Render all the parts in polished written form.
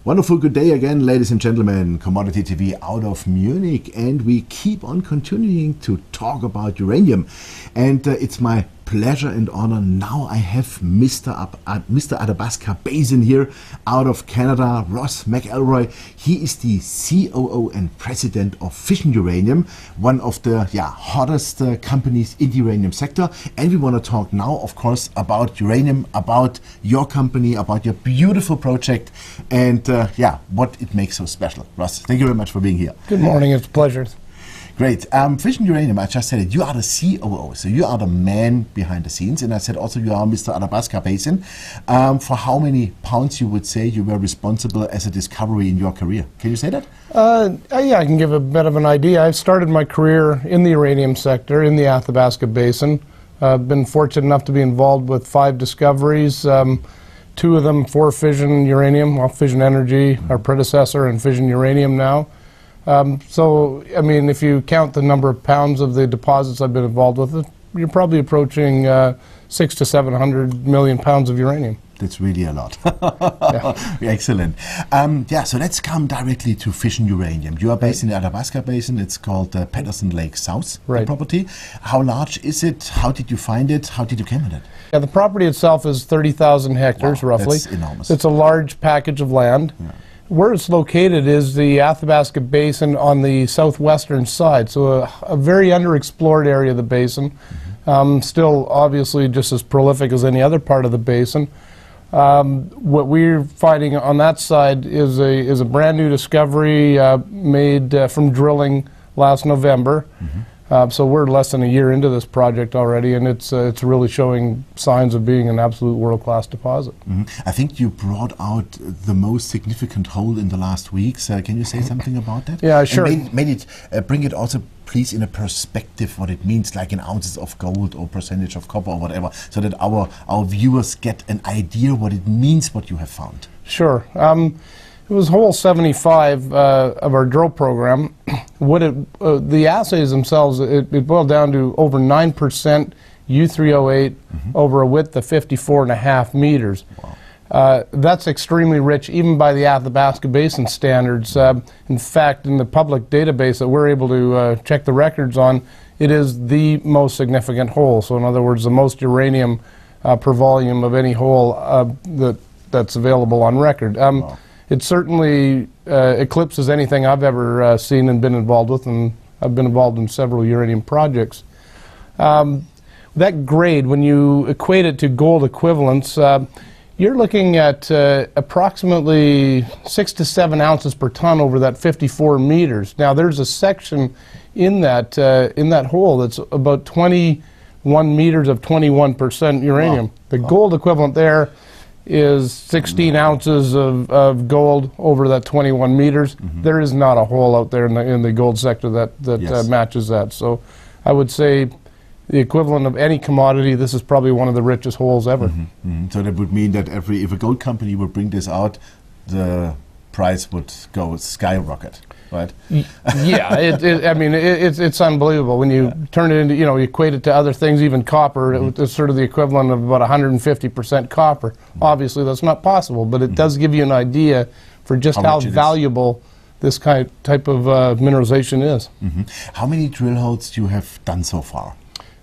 Wonderful good day again, ladies and gentlemen. Commodity TV out of Munich, and we keep on continuing to talk about uranium. And it's my pleasure and honor. Now I have Mr. Athabasca Basin here out of Canada, Ross McElroy. He is the COO and president of Fission Uranium, one of the hottest companies in the uranium sector. And we want to talk now, of course, about uranium, about your company, about your beautiful project, and what it makes so special. Ross, thank you very much for being here. Good morning. It's a pleasure. Great. Fission Uranium, I just said it, you are the COO, so you are the man behind the scenes, and I said also you are Mr. Athabasca Basin. For how many pounds you would say you were responsible as a discovery in your career? Can you say that? Yeah, I can give a bit of an idea. I started my career in the uranium sector in the Athabasca Basin. I've been fortunate enough to be involved with 5 discoveries, 2 of them for Fission Uranium, well, Fission Energy, our predecessor, and Fission Uranium now. So, I mean, if you count the number of pounds of the deposits I've been involved with, you're probably approaching 600 to 700 million pounds of uranium. That's really a lot. Excellent. So let's come directly to Fission Uranium. You are based in the Athabasca Basin. It's called Patterson Lake South, the property. How large is it? How did you find it? How did you come at it? Yeah, the property itself is 30,000 hectares, roughly. That's enormous. It's a large package of land. Yeah. Where it's located is the Athabasca Basin on the southwestern side, so a very underexplored area of the basin. Still, obviously, just as prolific as any other part of the basin. What we're finding on that side is a brand new discovery made from drilling last November. So we're less than a year into this project already, and it's really showing signs of being an absolute world-class deposit. I think you brought out the most significant hole in the last weeks. Can you say something about that? Yeah, sure. And bring it also, please, in a perspective, what it means, like in ounces of gold or percentage of copper or whatever, so that our viewers get an idea what it means, what you have found. Sure. It was hole 75 of our drill program. The assays themselves, it boiled down to over 9% U3O8 over a width of 54.5 meters. Wow. That's extremely rich, even by the Athabasca Basin standards. In fact, in the public database that we're able to check the records on, it is the most significant hole. So in other words, the most uranium per volume of any hole that's available on record. Wow. It certainly eclipses anything I've ever seen and been involved with, and I've been involved in several uranium projects. That grade, when you equate it to gold equivalents, you're looking at approximately 6 to 7 ounces per ton over that 54 meters. Now, there's a section in that hole that's about 21 meters of 21% uranium. Wow. The gold equivalent there is 16 ounces of gold over that 21 meters. There is not a hole out there in the gold sector that matches that. So I would say the equivalent of any commodity, this is probably one of the richest holes ever. So that would mean that if a gold company would bring this out, the price would go skyrocket. Right? Yeah, I mean, it's unbelievable when you turn it into, you equate it to other things, even copper. It's sort of the equivalent of about 150% copper. Obviously, that's not possible, but it does give you an idea for just how valuable this type of mineralization is. How many drill holes do you have done so far?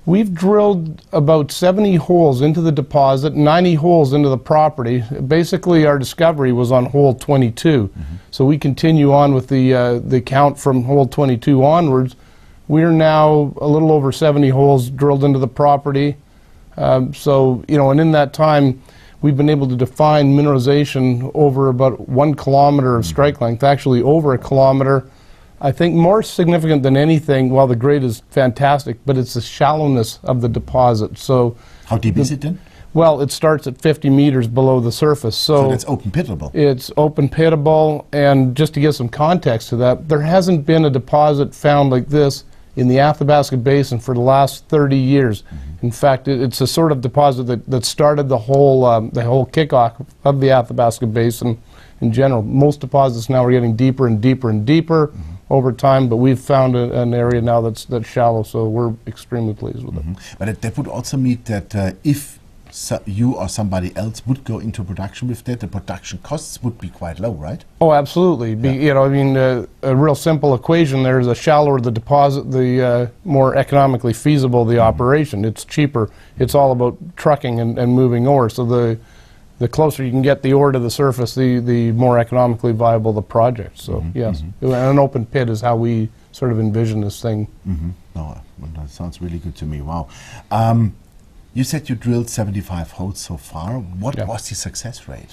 We've drilled about 70 holes into the deposit, 90 holes into the property. Basically, our discovery was on hole 22. So we continue on with the count from hole 22 onwards. We're now a little over 70 holes drilled into the property. And in that time, we've been able to define mineralization over about 1 kilometer of strike length, actually over 1 kilometer. I think more significant than anything, while the grade is fantastic, but it's the shallowness of the deposit. So, how deep is it then? Well, it starts at 50 meters below the surface. So it's open pittable. It's open pittable, and just to give some context to that, there hasn't been a deposit found like this in the Athabasca Basin for the last 30 years. In fact, it's a sort of deposit that started the whole kickoff of the Athabasca Basin in general. Most deposits now are getting deeper and deeper and deeper over time, but we've found an area now that's shallow, so we're extremely pleased with it. But that would also mean that if you or somebody else would go into production with that, the production costs would be quite low, right? Oh, absolutely. You know, I mean, a real simple equation there is the shallower the deposit, the more economically feasible the operation. It's cheaper. It's all about trucking and moving ore. So the closer you can get the ore to the surface, the more economically viable the project. So yes, an open pit is how we sort of envision this thing. Oh, well, that sounds really good to me. Wow. You said you drilled 75 holes so far. What was the success rate?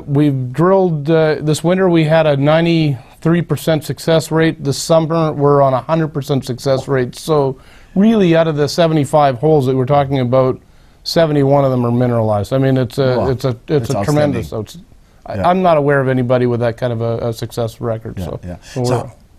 We've drilled, this winter we had a 93% success rate. This summer we're on a 100% success rate. So really out of the 75 holes that we're talking about, 71 of them are mineralized. I mean, it's a tremendous. So I'm not aware of anybody with that kind of a success record. So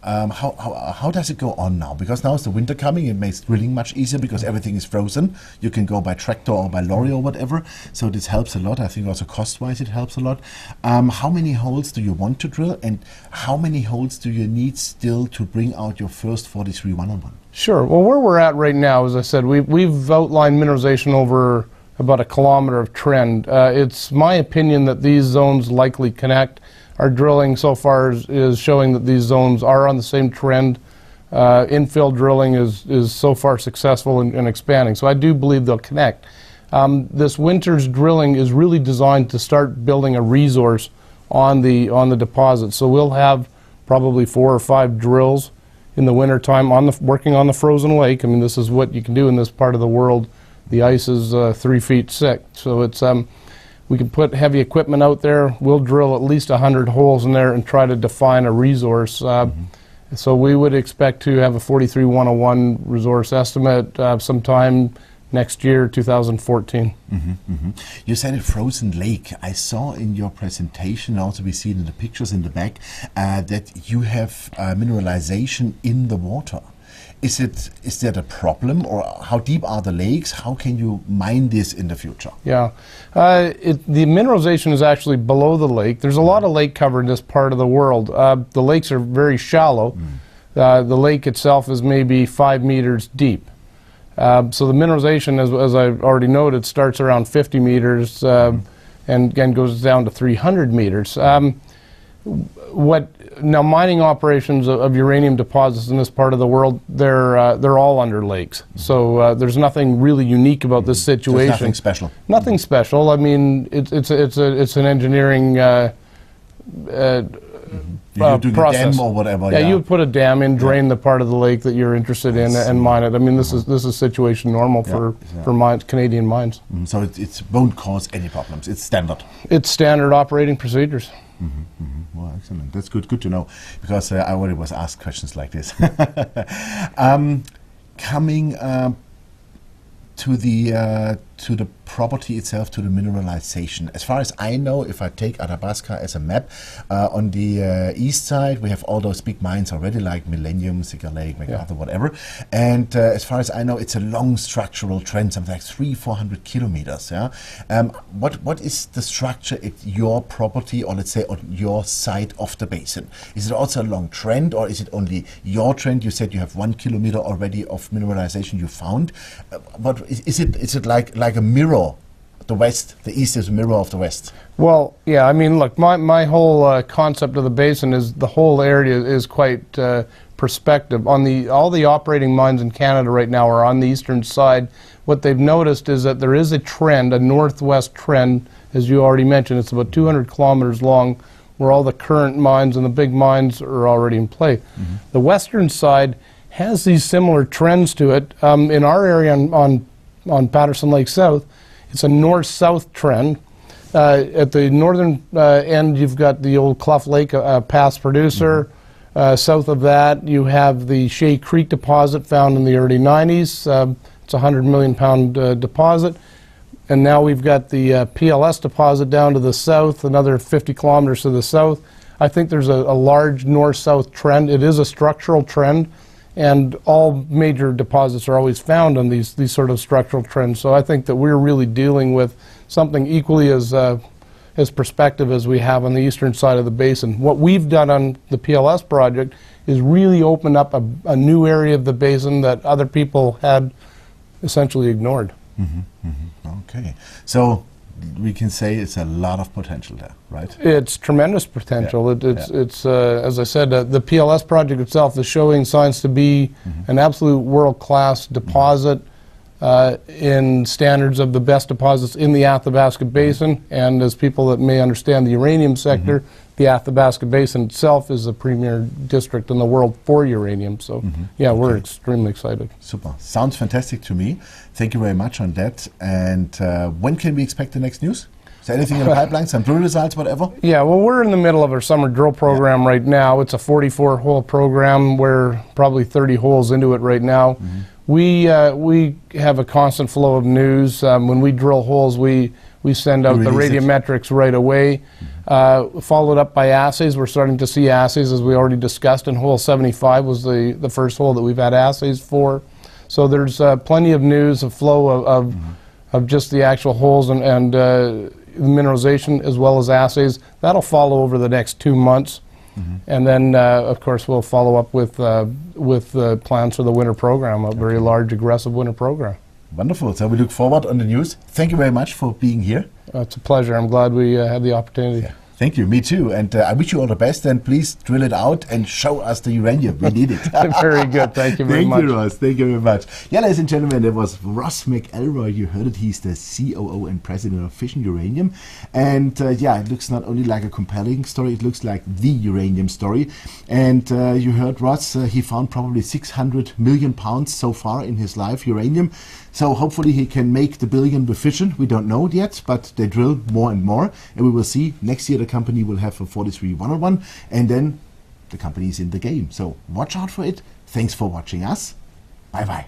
how does it go on now? Because now is the winter coming, it makes drilling much easier because everything is frozen. You can go by tractor or by lorry or whatever. So this helps a lot. I think also cost-wise it helps a lot. How many holes do you want to drill, and how many holes do you need still to bring out your first 43-101? Sure. Well, where we're at right now, as I said, we've outlined mineralization over about a kilometer of trend. It's my opinion that these zones likely connect. Our drilling so far is showing that these zones are on the same trend. Infill drilling is so far successful in expanding. So I do believe they'll connect. This winter's drilling is really designed to start building a resource on the deposit. So we'll have probably 4 or 5 drills in the wintertime working on the frozen lake. I mean, this is what you can do in this part of the world. The ice is 3 feet thick. So it's we can put heavy equipment out there. We'll drill at least 100 holes in there and try to define a resource. So we would expect to have a 43-101 resource estimate sometime next year, 2014. You said a frozen lake. I saw in your presentation, also we see it in the pictures in the back, that you have mineralization in the water. Is that a problem, or how deep are the lakes? How can you mine this in the future? Yeah, the mineralization is actually below the lake. There's a lot of lake cover in this part of the world. The lakes are very shallow. The lake itself is maybe 5 meters deep. So the mineralization, as I've already noted, starts around 50 meters and again goes down to 300 meters. Now mining operations of uranium deposits in this part of the world, they're all under lakes. So there's nothing really unique about this situation. There's nothing special. Nothing special. I mean, it's an engineering You're doing process. a dam or whatever. Yeah, you would put a dam in, drain the part of the lake that you're interested in, and mine it. I mean, this is situation normal for mines, Canadian mines. So it won't cause any problems. It's standard. It's standard operating procedures. Well, excellent. That's good to know, because I already was asked questions like this. Coming to the property itself, to the mineralization. As far as I know, if I take Athabasca as a map, on the east side we have all those big mines already, like Millennium, Cigar Lake, MacArthur, whatever. And as far as I know, it's a long structural trend, something like 300-400 kilometers. Yeah. What is the structure at your property, or let's say on your side of the basin? Is it also a long trend, or is it only your trend? You said you have 1 kilometer already of mineralization you found. But is it like a mirror? The west, the east is a mirror of the west. Well, yeah, I mean, look, my whole concept of the basin is the whole area is quite prospective. All the operating mines in Canada right now are on the eastern side. What they've noticed is that there is a trend, a northwest trend, as you already mentioned. It's about 200 kilometers long, where all the current mines and the big mines are already in play. The western side has these similar trends to it. In our area on Patterson Lake South, it's a north-south trend. At the northern end, you've got the old Clough Lake, past producer. South of that, you have the Shea Creek deposit found in the early 90s. It's a 100 million pound deposit. And now we've got the PLS deposit down to the south, another 50 kilometers to the south. I think there's a large north-south trend. It is a structural trend. And all major deposits are always found on these sort of structural trends. So I think that we're really dealing with something equally as prospective as we have on the eastern side of the basin. What we've done on the PLS project is really open up a new area of the basin that other people had essentially ignored. Okay. So we can say it's a lot of potential there, right? It's tremendous potential. It's as I said, the PLS project itself is showing signs to be an absolute world-class deposit in standards of the best deposits in the Athabasca Basin. And as people that may understand the uranium sector, the Athabasca Basin itself is a premier district in the world for uranium. So, yeah, we're extremely excited. Super. Sounds fantastic to me. Thank you very much on that. And when can we expect the next news? Is there anything in the pipeline, some drill results, whatever? Yeah, well, we're in the middle of our summer drill program right now. It's a 44-hole program. We're probably 30 holes into it right now. We have a constant flow of news. When we drill holes, we send out the radiometrics right away, followed up by assays. We're starting to see assays, as we already discussed, and hole 75 was the first hole that we've had assays for. So there's plenty of news, a flow of just the actual holes and mineralization as well as assays. That'll follow over the next 2 months. And then, of course, we'll follow up with plans for the winter program, a very large, aggressive winter program. Wonderful. So we look forward on the news. Thank you very much for being here. It's a pleasure. I'm glad we had the opportunity. Yeah. Thank you. Me too. And I wish you all the best. And please drill it out and show us the uranium. We need it. Very good. Thank you very much. Thank you, Ross. Thank you very much. Yeah, ladies and gentlemen, that was Ross McElroy. You heard it. He's the COO and president of Fission Uranium. And yeah, it looks not only like a compelling story, it looks like the uranium story. And you heard Ross, he found probably 600 million pounds so far in his life, uranium. So hopefully he can make the billion with Fission. We don't know it yet, but they drill more and more. And we will see next year the company will have a 43-101, and then the company is in the game. So watch out for it. Thanks for watching us. Bye-bye.